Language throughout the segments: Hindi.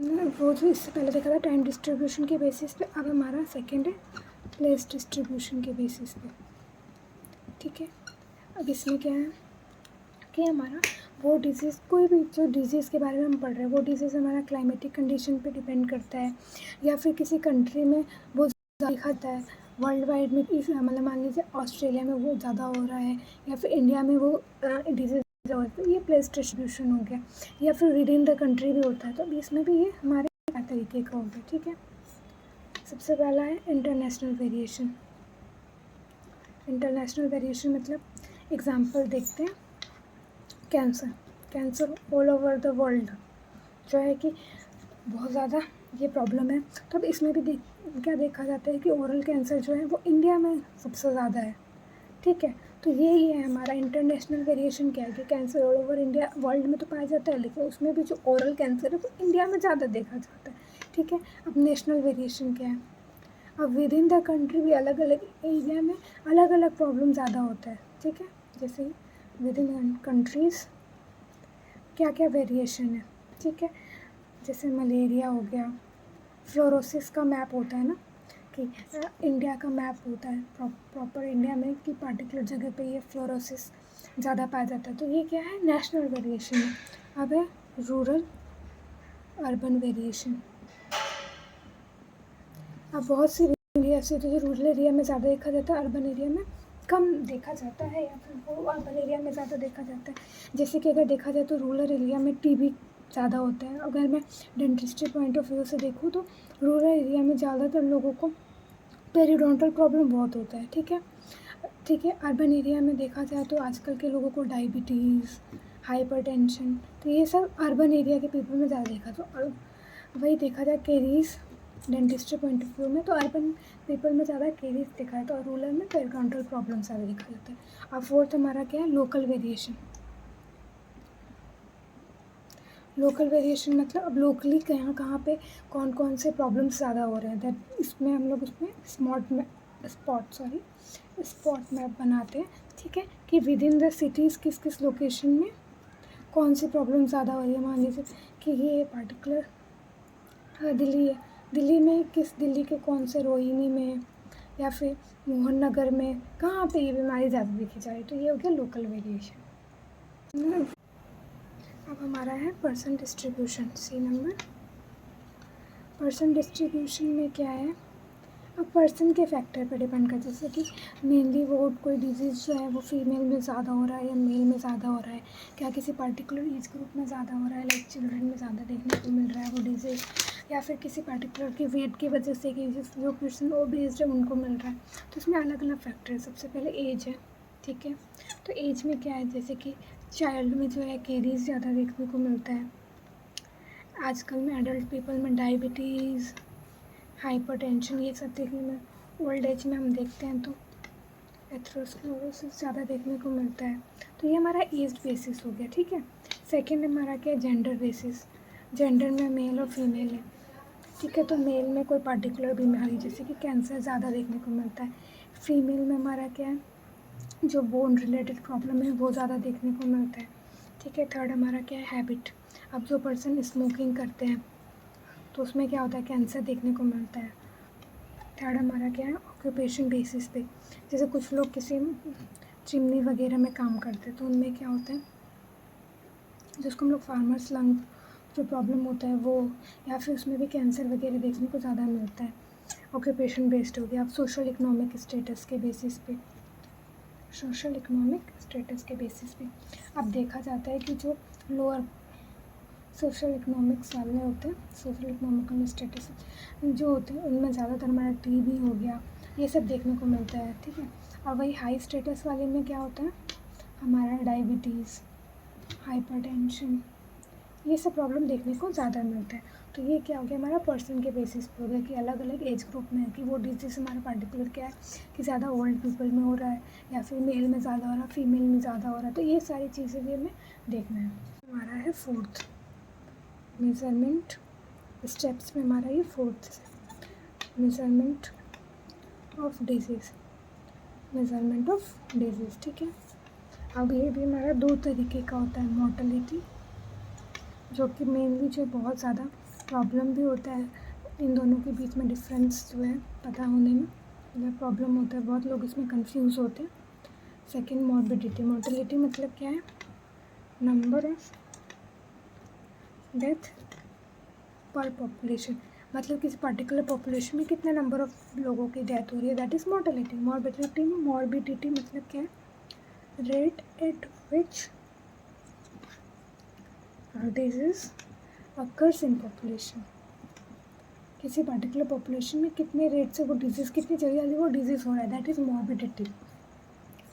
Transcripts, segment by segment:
वो जो इससे पहले देखा था टाइम डिस्ट्रीब्यूशन के बेसिस पे, अब हमारा सेकंड है प्लेस डिस्ट्रीब्यूशन के बेसिस पे। ठीक है, अब इसमें क्या है कि हमारा वो डिजीज़, कोई भी जो डिजीज़ के बारे में हम पढ़ रहे हैं वो डिजीज़ हमारा क्लाइमेटिक कंडीशन पे डिपेंड करता है, या फिर किसी कंट्री में वो देखा जाता है वर्ल्ड वाइड में, इस मतलब मान लीजिए ऑस्ट्रेलिया में वो ज़्यादा हो रहा है, या फिर इंडिया में वो डिजीज़ ज़्यादा होता है, ये प्लेस डिस्ट्रीब्यूशन हो गया, या फिर विद इन द कंट्री भी होता है। तो इसमें भी ये हमारे तरीके का हो गया। ठीक है, सबसे पहला है इंटरनेशनल वेरिएशन। इंटरनेशनल वेरिएशन मतलब एग्जांपल देखते हैं, cancer all over the world जो है कि बहुत ज़्यादा ये प्रॉब्लम है। तो अब इसमें भी क्या देखा जाता है कि ओरल कैंसर जो है वो इंडिया में सबसे ज़्यादा है। ठीक है, तो यही है हमारा इंटरनेशनल वेरिएशन। क्या है कि cancer all over India world में तो पाया जाता है, लेकिन उसमें भी जो ओरल कैंसर है वो इंडिया में ज़्यादा देखा जाता है। ठीक है, अब नेशनल वेरिएशन क्या है, अब विद इन द कंट्री भी अलग अलग एरिया में अलग अलग प्रॉब्लम ज़्यादा होता है। ठीक है, जैसे विद इन कंट्रीज़ क्या क्या वेरिएशन है। ठीक है, जैसे मलेरिया हो गया, फ्लोरोसिस का मैप होता है ना, कि इंडिया का मैप होता है प्रॉपर इंडिया में कि पार्टिकुलर जगह पे ये फ्लोरोसिस ज़्यादा पाया जाता है। तो ये क्या है, नेशनल वेरिएशन है। अब है रूरल अर्बन वेरिएशन। अब बहुत सी एरिया ऐसे होती है जो रूरल एरिया में ज़्यादा देखा जाता है, अर्बन एरिया में कम देखा जाता है, या फिर वो अर्बन एरिया में ज़्यादा देखा जाता है। जैसे कि अगर देखा जाए तो रूरल एरिया में टीबी ज़्यादा होता है। अगर मैं डेंटिस्ट्री पॉइंट ऑफ व्यू से देखूँ तो रूरल एरिया में ज़्यादातर लोगों को पेरिडोंटल प्रॉब्लम बहुत होता है। ठीक है, ठीक है, अर्बन एरिया में देखा जाए तो आजकल के लोगों को डायबिटीज़, हाइपरटेंशन, तो ये सब अर्बन एरिया के पीपल में ज़्यादा देखा। तो वही देखा जाए caries dentistry point of view में तो अर्बन पीपल में ज़्यादा केरीज दिखा है, तो रूरल में पेरिडोंटल प्रॉब्लम ज़्यादा देखा जाता है। अब फोर्थ हमारा क्या है, लोकल वेरिएशन। लोकल वेरिएशन मतलब अब लोकली कहाँ कहाँ पे कौन कौन से प्रॉब्लम्स ज़्यादा हो रहे हैं, दैट इसमें हम लोग उसमें स्पॉट मैप बनाते हैं। ठीक है, कि विद इन द सिटीज़ किस किस लोकेशन में कौन सी प्रॉब्लम ज़्यादा हो रही है। मान लीजिए कि ये पार्टिकुलर दिल्ली है, दिल्ली में दिल्ली के कौन से रोहिणी में या फिर मोहन नगर में कहाँ पे ये बीमारी ज़्यादा देखी जा रही है। तो ये हो गया लोकल वेरिएशन। अब हमारा है Poisson distribution, C number. Poisson distribution में क्या है, अब पर्सन के फैक्टर पर डिपेंड करता है, जैसे कि मेनली वो कोई डिजीज़ जो है वो फीमेल में ज़्यादा हो रहा है या मेल में ज़्यादा हो रहा है, क्या किसी पर्टिकुलर एज ग्रुप में ज़्यादा हो रहा है, लाइक चिल्ड्रन में ज़्यादा देखने को मिल रहा है वो डिजीज़, या फिर किसी पर्टिकुलर की वेट की वजह से कि जो पर्सन ओबेस्ड है उनको मिल रहा है। तो इसमें अलग अलग फैक्टर है। सबसे पहले एज है। ठीक है, तो एज में क्या है, जैसे कि चाइल्ड में जो है केरीज ज़्यादा देखने को मिलता है। आजकल में एडल्ट पीपल में डायबिटीज़, हाइपरटेंशन, ये सब देखने में। ओल्ड एज में हम देखते हैं तो एथेरोस्क्लेरोसिस ज़्यादा देखने को मिलता है। तो ये हमारा एज बेसिस हो गया। ठीक है, सेकंड हमारा क्या है, जेंडर बेसिस। जेंडर में मेल और फीमेल है। ठीक है, तो मेल में कोई पर्टिकुलर बीमारी जैसे कि कैंसर ज़्यादा देखने को मिलता है। फीमेल में हमारा क्या है, जो बोन रिलेटेड प्रॉब्लम है वो ज़्यादा देखने को मिलता है। ठीक है, थर्ड हमारा क्या है, हैबिट। अब जो पर्सन स्मोकिंग करते हैं तो उसमें क्या होता है, कैंसर देखने को मिलता है। थर्ड हमारा क्या है, ऑक्यूपेशन बेसिस पे, जैसे कुछ लोग किसी चिमनी वगैरह में काम करते हैं तो उनमें क्या होता है, जिसको हम लोग फार्मर्स लंग जो प्रॉब्लम होता है वो, या फिर उसमें भी कैंसर वगैरह देखने को ज़्यादा मिलता है। ऑक्यूपेशन बेस्ड हो गया। अब सोशल इकोनॉमिक स्टेटस के बेसिस पे, सोशल इकोनॉमिक स्टेटस के बेसिस पे अब देखा जाता है कि जो लोअर सोशल इकोनॉमिक्स वाले होते हैं, सोशल इकोनॉमिकल स्टेटस जो होते हैं उनमें ज़्यादातर हमारा टीबी हो गया, ये सब देखने को मिलता है। ठीक है, और वही हाई स्टेटस वाले में क्या होता है, हमारा डायबिटीज़, हाइपरटेंशन, ये सब प्रॉब्लम देखने को ज़्यादा मिलता है। तो ये क्या हो गया, हमारा पर्सन के बेसिस पे हो गया कि अलग अलग एज ग्रुप में है कि वो डिजीज़ हमारा पर्टिकुलर क्या है, कि ज़्यादा ओल्ड पीपल में हो रहा है या फिर मेल में ज़्यादा हो रहा है, फीमेल में ज़्यादा हो रहा है। तो ये सारी चीज़ें भी हमें देखना है। हमारा है फोर्थ मेजरमेंट स्टेप्स में, हमारा ये fourth measurement of disease, measurement of disease. ठीक है, अब ये भी हमारा दो तरीके का होता है, मोर्टेलिटी जो कि मेनली जो बहुत ज़्यादा प्रॉब्लम भी होता है, इन दोनों के बीच में डिफरेंस जो है पता होने में मतलब प्रॉब्लम होता है, बहुत लोग इसमें कंफ्यूज होते हैं। सेकंड मॉर्बिडिटी, मोर्टेलिटी मतलब क्या है, नंबर ऑफ डेथ पर पॉपुलेशन, मतलब किसी पर्टिकुलर पॉपुलेशन में कितने नंबर ऑफ लोगों की डेथ हो रही है, दैट इज़ मोर्टेलिटी। मॉर्बिडिटी मतलब क्या है, rate at which disease occurs in population, किसी पर्टिकुलर पॉपुलेशन में कितने रेट से वो डिजीज़, कितनी जल्दी वो डिजीज़ हो रहा है, दैट इज़ मॉर्बिडिटी।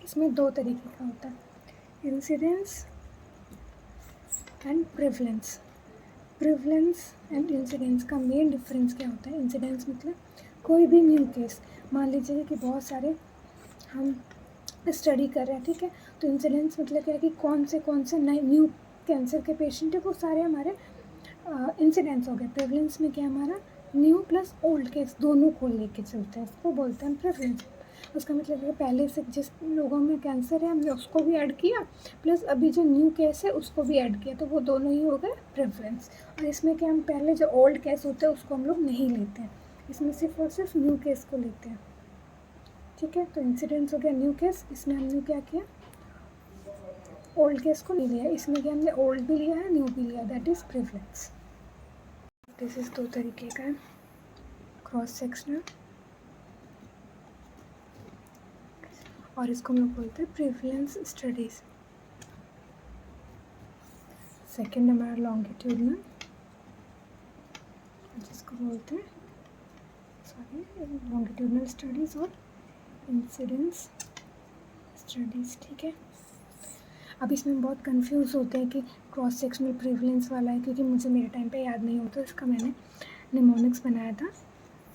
इसमें दो तरीके का होता है, incidence and prevalence. Prevalence and incidence का मेन डिफरेंस क्या होता है, इंसिडेंस मतलब कोई भी न्यू केस, मान लीजिए कि बहुत सारे हम स्टडी कर रहे हैं, ठीक है, तो इंसिडेंस मतलब क्या है कि कौन से नए न्यू कैंसर के पेशेंट है वो सारे हमारे इंसिडेंट्स हो गए। प्रेवलेंस में क्या हमारा न्यू प्लस ओल्ड केस दोनों को लेके चलते हैं, उसको बोलते हैं प्रेवलेंस। उसका मतलब है पहले से जिस लोगों में कैंसर है हमने उसको भी ऐड किया, प्लस अभी जो न्यू केस है उसको भी ऐड किया, तो वो दोनों ही हो गए प्रेवलेंस। और इसमें क्या, हम पहले जो ओल्ड केस होते हैं उसको हम लोग नहीं लेते हैं, इसमें सिर्फ और सिर्फ न्यू केस को लेते हैं, ठीक है। तो इंसिडेंस हो गया न्यू केस, इसमें हमने क्या किया, ओल्ड केस को नहीं लिया, इसमें क्या हमने ओल्ड भी लिया है न्यू भी लिया, that is prevalence. This is दो तरीके का है, क्रॉस सेक्शनल और इसको हम लोग बोलते हैं प्रेवलेंस स्टडीज़। सेकेंड हमारा लॉन्गिट्यूडनल, जिसको बोलते हैं लॉन्गिट्यूडनल स्टडीज़ और इंसिडेंस स्टडीज़, ठीक है। अब इसमें बहुत कंफ्यूज होते हैं कि क्रॉस सेक्शनल प्रेवलेंस वाला है, क्योंकि मुझे मेरे टाइम पे याद नहीं होता, इसका मैंने निमोनिक्स बनाया था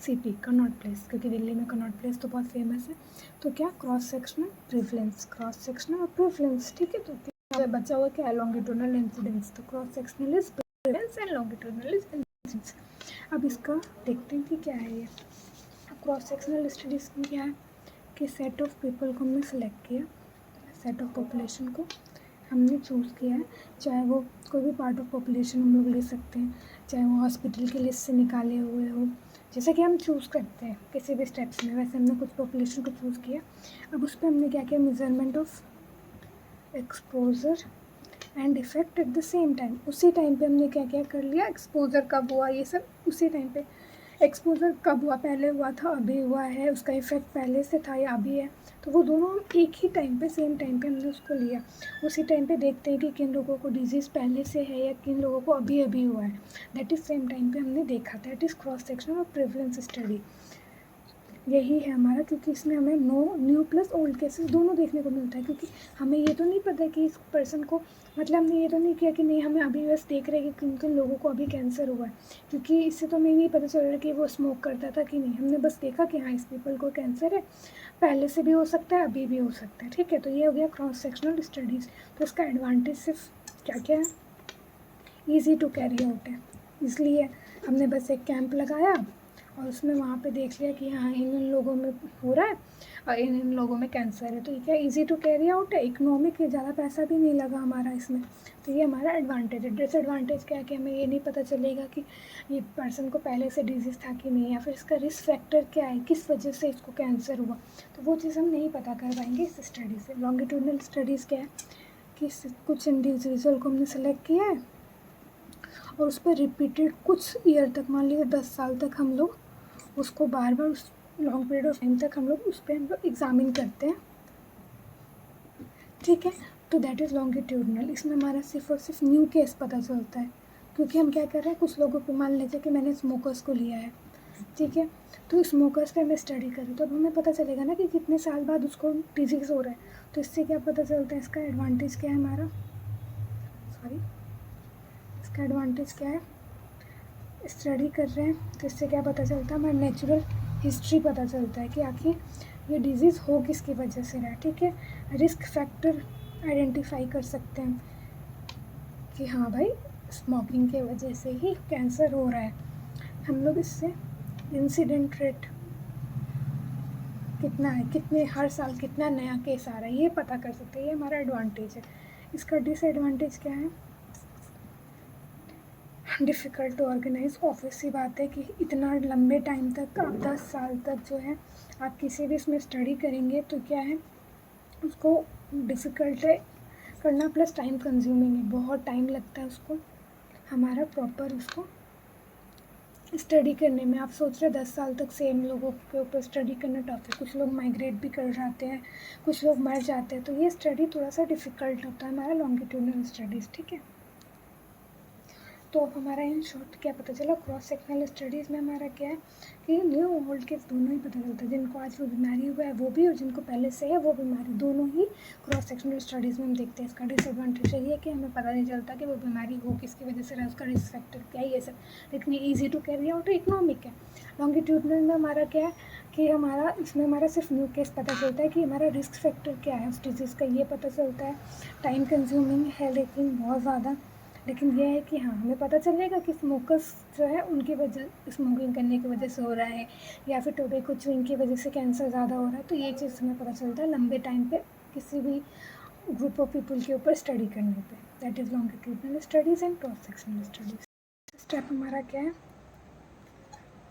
सीपी कनॉट प्लेस, क्योंकि दिल्ली में कनॉट प्लेस तो बहुत फेमस है। तो क्या cross sectional prevalence, cross sectional और प्रेवलेंस, ठीक है। तो क्या बचा हुआ क्या है, लॉन्गिट्यूडनल इंसिडेंस। तो cross sectional is prevalence and longitudinal is incidence. अब इसका देखते हैं कि क्या है ये। क्रॉस सेक्शनल स्टडीज़ में क्या है कि सेट ऑफ पीपल को हमने सेलेक्ट किया, सेट ऑफ पॉपुलेशन को हमने चूज़ किया है, चाहे वो कोई भी पार्ट ऑफ पॉपुलेशन हम लोग ले सकते हैं, चाहे वो हॉस्पिटल की लिस्ट से निकाले हुए हो, जैसे कि हम चूज़ करते हैं किसी भी स्टेप्स में, वैसे हमने कुछ पॉपुलेशन को चूज़ किया। अब उस पर हमने क्या किया, measurement of exposure and effect at the same time, उसी टाइम पे हमने क्या क्या कर लिया, एक्सपोजर कब हुआ ये सब उसी टाइम पे, एक्सपोजर कब हुआ, पहले हुआ था अभी हुआ है, उसका इफेक्ट पहले से था या अभी है, तो वो दोनों एक ही टाइम पे सेम टाइम पे हमने उसको लिया। उसी टाइम पे देखते हैं कि किन लोगों को डिजीज़ पहले से है या किन लोगों को अभी अभी हुआ है, दैट इज़ सेम टाइम पे हमने देखा, दैट इज़ क्रॉस सेक्शनल और प्रेवलेंस स्टडी। यही है हमारा, क्योंकि इसमें हमें न्यू प्लस ओल्ड केसेस दोनों देखने को मिलता है, क्योंकि हमें ये तो नहीं पता कि इस पर्सन को, मतलब हमने ये तो नहीं किया कि नहीं हमें अभी बस देख रहे हैं कि किन किन लोगों को अभी कैंसर हुआ है, क्योंकि इससे तो हमें नहीं पता चल रहा कि वो स्मोक करता था कि नहीं, हमने बस देखा कि हाँ इस पीपल को कैंसर है, पहले से भी हो सकता है अभी भी हो सकता है, ठीक है। तो ये हो गया क्रॉस सेक्शनल स्टडीज़। तो इसका एडवांटेज सिर्फ क्या क्या है, ईजी टू कैरी आउट है, इसलिए हमने बस एक कैंप लगाया और उसमें वहाँ पे देख लिया कि हाँ इन लोगों में हो रहा है और इन लोगों में कैंसर है, तो ये क्या इजी टू कैरी आउट है, इकोनॉमिक है, ज़्यादा पैसा भी नहीं लगा हमारा इसमें, तो ये हमारा एडवांटेज है। डिसएडवांटेज क्या है कि हमें ये नहीं पता चलेगा कि ये पर्सन को पहले से डिजीज़ था कि नहीं, या फिर इसका रिस्क फैक्टर क्या है, किस वजह से इसको कैंसर हुआ, तो वो चीज़ हम नहीं पता कर पाएंगे इस स्टडी से। लॉन्गिट्यूडनल स्टडीज़ क्या है कि कुछ इंडिविजुअल को हमने सेलेक्ट किया है और उस पर रिपीटेड कुछ ईयर तक, मान लीजिए 10 साल तक हम लोग उसको बार बार उस लॉन्ग पीरियड ऑफ टाइम तक हम लोग उस पर हम लोग एग्ज़ामिन करते हैं, ठीक है। तो दैट इज़ लॉन्गिट्यूडनल। इसमें हमारा सिर्फ और सिर्फ न्यू केस पता चलता है, क्योंकि हम क्या कर रहे हैं, कुछ लोगों को मान लीजिए कि मैंने स्मोकर्स को लिया है, ठीक है, तो स्मोकर्स पे मैं स्टडी करूँ तो अब हमें पता चलेगा ना कि कितने साल बाद उसको डिजीज़ हो रहा है, तो इससे क्या पता चलता है, इसका एडवांटेज क्या है हमारा, इसका एडवांटेज क्या है, स्टडी कर रहे हैं तो इससे क्या पता चलता है, हमारा नेचुरल हिस्ट्री पता चलता है कि आखिर ये डिज़ीज़ हो किसकी वजह से रहा है, ठीक है। रिस्क फैक्टर आइडेंटिफाई कर सकते हैं कि हाँ भाई स्मोकिंग के वजह से ही कैंसर हो रहा है। हम लोग इससे इंसिडेंट रेट कितना है, कितने हर साल कितना नया केस आ रहा है ये पता कर सकते हैं, ये हमारा एडवांटेज है। इसका डिसएडवांटेज क्या है, डिफ़िकल्ट टू ऑर्गेनाइज। ऑब्वियस सी बात है कि इतना लंबे टाइम तक, आप 10 साल तक जो है आप किसी भी इसमें स्टडी करेंगे तो क्या है, उसको डिफ़िकल्ट है करना, प्लस टाइम कंज्यूमिंग है, बहुत टाइम लगता है उसको हमारा प्रॉपर उसको स्टडी करने में। आप सोच रहे 10 साल तक सेम लोगों के ऊपर स्टडी करना टफ है, कुछ लोग माइग्रेट भी कर जाते हैं, कुछ लोग मर जाते हैं, तो ये स्टडी थोड़ा सा डिफ़िकल्ट होता है हमारा लॉन्गिट्यूडनल स्टडीज़, ठीक है। तो अब हमारा इन शॉर्ट क्या पता चला, क्रॉस सेक्शनल स्टडीज़ में हमारा क्या है कि न्यू ओल्ड केस दोनों ही पता चलता है, जिनको आज वो बीमारी हुआ है वो भी, और जिनको पहले से है वो बीमारी, दोनों ही क्रॉस सेक्शनल स्टडीज़ में हम देखते हैं। इसका डिसएडवांटेज यही है कि हमें पता नहीं चलता कि वो बीमारी हो किसकी वजह से रहा, उसका रिस्क फैक्टर क्या है, ये सब, लेकिन easy to carry out economic है। लॉन्गिट्यूडनल में हमारा क्या है कि हमारा इसमें हमारा सिर्फ न्यू केस पता चलता है कि हमारा रिस्क फैक्टर क्या है उस डिजीज़ का, ये पता चलता है। टाइम कंज्यूमिंग है लेकिन बहुत ज़्यादा, लेकिन यह है कि हाँ हमें पता चलेगा कि स्मोकर्स जो है उनकी वजह, स्मोकिंग करने की वजह से हो रहा है, या फिर टोबैको च्यूइंग की वजह से कैंसर ज़्यादा हो रहा है, तो ये चीज़ हमें पता चलता है लंबे टाइम पे किसी भी ग्रुप ऑफ पीपल के ऊपर स्टडी करने पे। That is longitudinal studies and cross sectional studies. Step हमारा क्या है,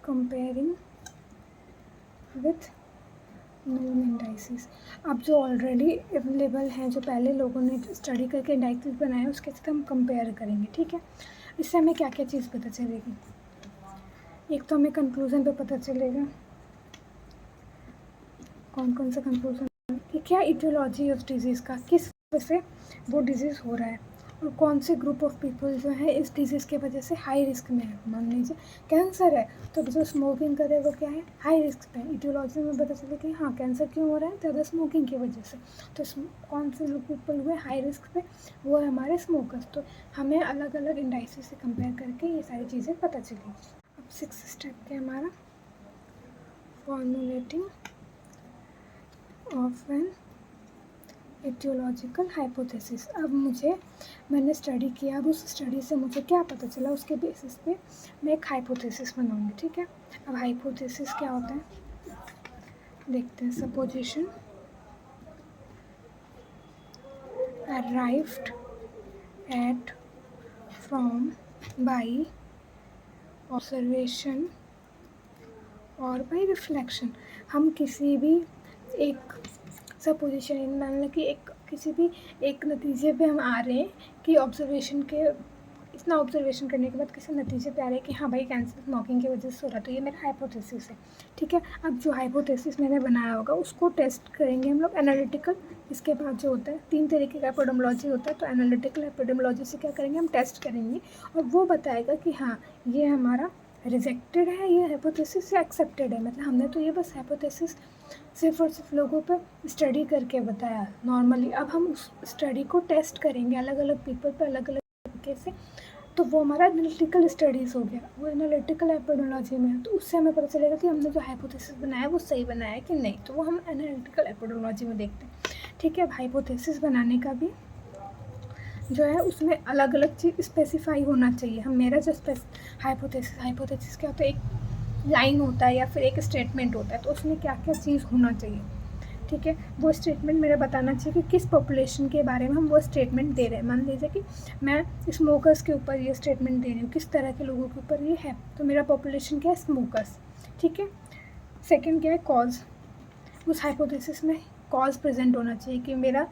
कंपेयरिंग विथ नोन इंडाइसिस। अब जो ऑलरेडी अवेलेबल हैं, जो पहले लोगों ने स्टडी करके इंडाइसिस बनाए, उसके साथ हम कंपेयर करेंगे, ठीक है। इससे हमें क्या क्या चीज़ पता चलेगी, एक तो हमें कंक्लूजन पे पता चलेगा, कौन कौन सा कंक्लूजन कि क्या इटियोलॉजी ऑफ डिजीज़ का, किस वजह से वो डिजीज़ हो रहा है, और कौन से ग्रुप ऑफ पीपल जो है इस डिजीज़ के वजह से हाई रिस्क में है। मान लीजिए कैंसर है तो जो स्मोकिंग करे वो क्या है, हाई रिस्क पे है। इटियोलॉजी में पता चले कि हाँ कैंसर क्यों हो रहा है, ज़्यादा स्मोकिंग की वजह से, तो कौन से लोग पीपल हुए हाई रिस्क पे, वो है हमारे स्मोकर्स। तो हमें अलग अलग इंडाइसिस से कंपेयर करके ये सारी चीज़ें पता चलेगी। अब 6th स्टेप क्या है हमारा, formulating of an etiological hypothesis. अब मैंने स्टडी किया, अब उस स्टडी से मुझे क्या पता चला, उसके बेसिस पे मैं एक हाइपोथेसिस बनाऊंगी, ठीक है। अब हाइपोथेसिस क्या होता है देखते हैं। Supposition arrived at from by observation और बाई रिफ्लेक्शन। हम किसी भी एक सपोजिशन, मान लो कि किसी भी एक नतीजे पे हम आ रहे हैं कि ऑब्जर्वेशन के, इतना ऑब्जर्वेशन करने के बाद किसी नतीजे पे आ रहे हैं कि हाँ भाई कैंसर स्मोकिंग की वजह से हो रहा है, तो ये मेरा हाइपोथेसिस है, ठीक है। अब जो हाइपोथेसिस मैंने बनाया होगा उसको टेस्ट करेंगे हम लोग एनालिटिकल। इसके बाद जो होता है 3 तरीके का एपिडेमियोलॉजी होता है, तो एनालिटिकल एपिडेमियोलॉजी से क्या करेंगे, हम टेस्ट करेंगे और वो बताएगा कि हाँ ये हमारा रिजेक्टेड है ये हाइपोथेसिस या एक्सेप्टेड है। मतलब हमने तो ये बस हाइपोथेसिस सिर्फ और सिर्फ लोगों पर स्टडी करके बताया नॉर्मली। अब हम उस स्टडी को टेस्ट करेंगे अलग अलग पीपल पर अलग अलग तरीके से, तो वो हमारा एनालिटिकल स्टडीज़ हो गया, वो एनालिटिकल एपिडेमियोलॉजी में है। तो उससे हमें पता चलेगा कि हमने जो हाइपोथेसिस बनाया वो सही बनाया है कि नहीं, तो वो हम एनालिटिकल एपिडेमियोलॉजी में देखते हैं, ठीक है। अब हाइपोथेसिस बनाने का भी जो है उसमें अलग अलग चीज़ स्पेसिफाई होना चाहिए। हम मेरा जो हाइपोथेसिस क्या होता है, एक लाइन होता है या फिर एक स्टेटमेंट होता है, तो उसमें क्या क्या चीज़ होना चाहिए, ठीक है। वो स्टेटमेंट मेरा बताना चाहिए कि किस पॉपुलेशन के बारे में हम वो स्टेटमेंट दे रहे हैं। मान लीजिए कि मैं स्मोकर्स के ऊपर ये स्टेटमेंट दे रही हूँ, किस तरह के लोगों के ऊपर ये है, तो मेरा पॉपुलेशन क्या है, स्मोकर्स, ठीक है। सेकेंड क्या है, कॉज, उस हाइपोथेसिस में कॉज प्रेजेंट होना चाहिए कि मेरा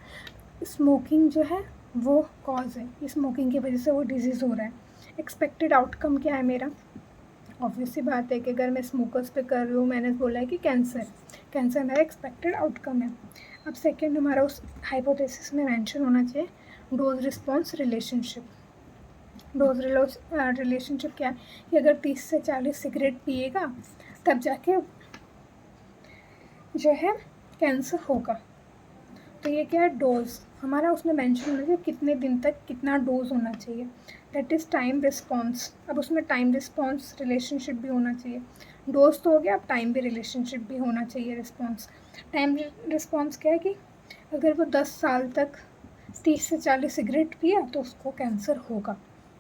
स्मोकिंग जो है वो कॉज है, स्मोकिंग की वजह से वो डिजीज़ हो रहा है। एक्सपेक्टेड आउटकम क्या है मेरा, ऑब्वियस सी बात है कि अगर मैं स्मोकर्स पे कर रही हूँ, मैंने बोला है कि कैंसर मेरा एक्सपेक्टेड आउटकम है। अब सेकेंड हमारा उस हाइपोथेसिस में मेंशन होना चाहिए dose response relationship. Dose relationship क्या है कि अगर 30 से 40 सिगरेट पिएगा तब जाके जो है कैंसर होगा, तो ये क्या है, डोज हमारा उसमें मेंशन होना चाहिए कितने दिन तक कितना डोज होना चाहिए, दैट इज़ टाइम रिस्पॉन्स। अब उसमें टाइम रिस्पॉन्स रिलेशनशिप भी होना चाहिए, डोज तो हो गया, अब टाइम भी रिलेशनशिप भी होना चाहिए। रिस्पॉन्स, टाइम रिस्पॉन्स क्या है कि अगर वो 10 साल तक 30 से 40 सिगरेट पिया तो उसको कैंसर होगा,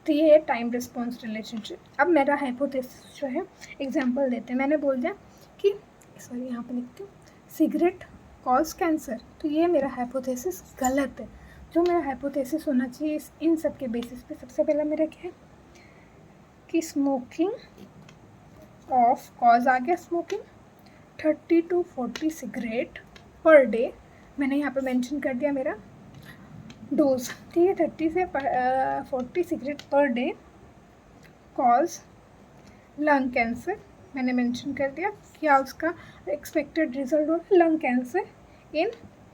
तो ये है टाइम रिस्पॉन्स रिलेशनशिप। अब मेरा हाइपोथेसिस जो है, एग्जांपल देते हैं, मैंने बोल दिया कि सॉरी यहाँ पे लिखती हूँ, सिगरेट कॉज कैंसर, तो ये मेरा हाइपोथेसिस गलत है। जो मेरा हाइपोथेसिस होना चाहिए इन सब के बेसिस पे, सबसे पहला मेरा क्या है, कि स्मोकिंग ऑफ, कॉज आ गया smoking 30 to 40 cigarette per day, मैंने यहाँ पे मेंशन कर दिया मेरा डोज, ठीक है, 30 से 40 cigarette per day cause lung cancer, मैंने मेंशन कर दिया क्या उसका एक्सपेक्टेड रिजल्ट होगा लंग कैंसर इन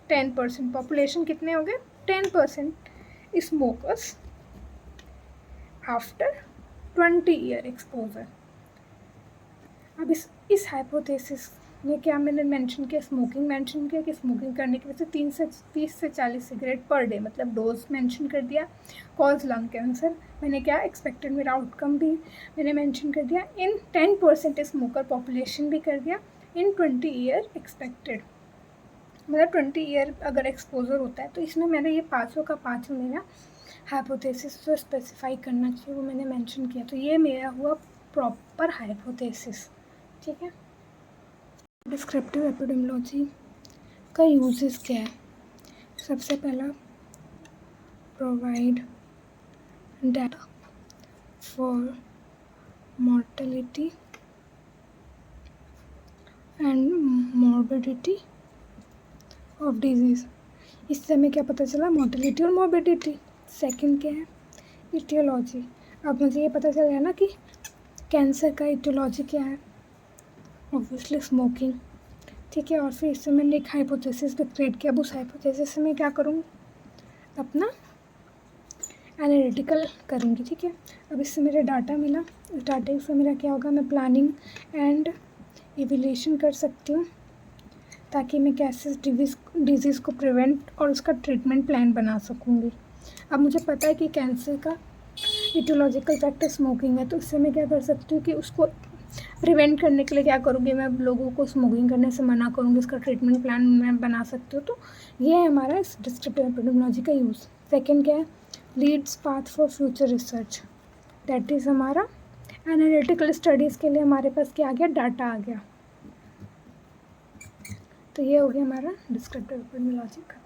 10%, पॉपुलेशन कितने हो गए 10% स्मोकर्स आफ्टर 20 ईयर एक्सपोजर। अब इस हाइपोथेसिस में क्या मैंने मेंशन किया, स्मोकिंग मेंशन किया कि स्मोकिंग करने की वजह से 30 से 40 सिगरेट पर डे, मतलब डोज मेंशन कर दिया, कॉज लंग कैंसर, मैंने क्या एक्सपेक्टेड मेरा आउटकम भी मैंने मेंशन कर दिया, इन 10% स्मोकर पॉपुलेशन भी कर दिया, इन 20 ईयर एक्सपेक्टेड, मतलब 20 ईयर अगर एक्सपोजर होता है तो इसमें मैंने ये पाँचों का पाँचों मेरा हाइपोथेसिस जो स्पेसिफाई करना चाहिए वो मैंने मेंशन किया, तो ये मेरा हुआ प्रॉपर हाइपोथेसिस, ठीक है। डिस्क्रिप्टिव एपिडेमियोलॉजी का यूजेस क्या है, सबसे पहला provide data for mortality and morbidity of disease, इससे हमें क्या पता चला मॉर्टेलिटी और मॉर्बिडिटी। सेकंड क्या है इटियोलॉजी, अब मुझे ये पता चल गया ना कि कैंसर का इटियोलॉजी क्या है, ऑब्वियसली स्मोकिंग, ठीक है। और फिर इससे मैंने एक हाइपोथेसिस भी क्रिएट किया, अब उस हाइपोथेसिस से मैं क्या करूँगी अपना एनालिटिकल करूँगी, ठीक है। अब इससे मेरे डाटा मिला, इस डाटा से मेरा क्या होगा, मैं प्लानिंग एंड इवैल्यूएशन कर सकती हूँ ताकि मैं कैसे डिजीज़ को प्रिवेंट और उसका ट्रीटमेंट प्लान बना सकूँगी। अब मुझे पता है कि कैंसर का इटियोलॉजिकल फैक्टर स्मोकिंग है, तो इससे मैं क्या कर सकती हूँ कि उसको प्रिवेंट करने के लिए क्या करूँगी, मैं लोगों को स्मोकिंग करने से मना करूँगी, इसका ट्रीटमेंट प्लान मैं बना सकती हूँ। तो ये है हमारा इस डिस्क्रिप्टिव एपिडेमियोलॉजी का यूज़। सेकेंड क्या है leads path for future research, that is हमारा एनालिटिकल स्टडीज़ के लिए हमारे पास क्या आ गया, डाटा आ गया। तो ये हो गया हमारा डिस्क्रिप्टिव एपिडेमियोलॉजी का।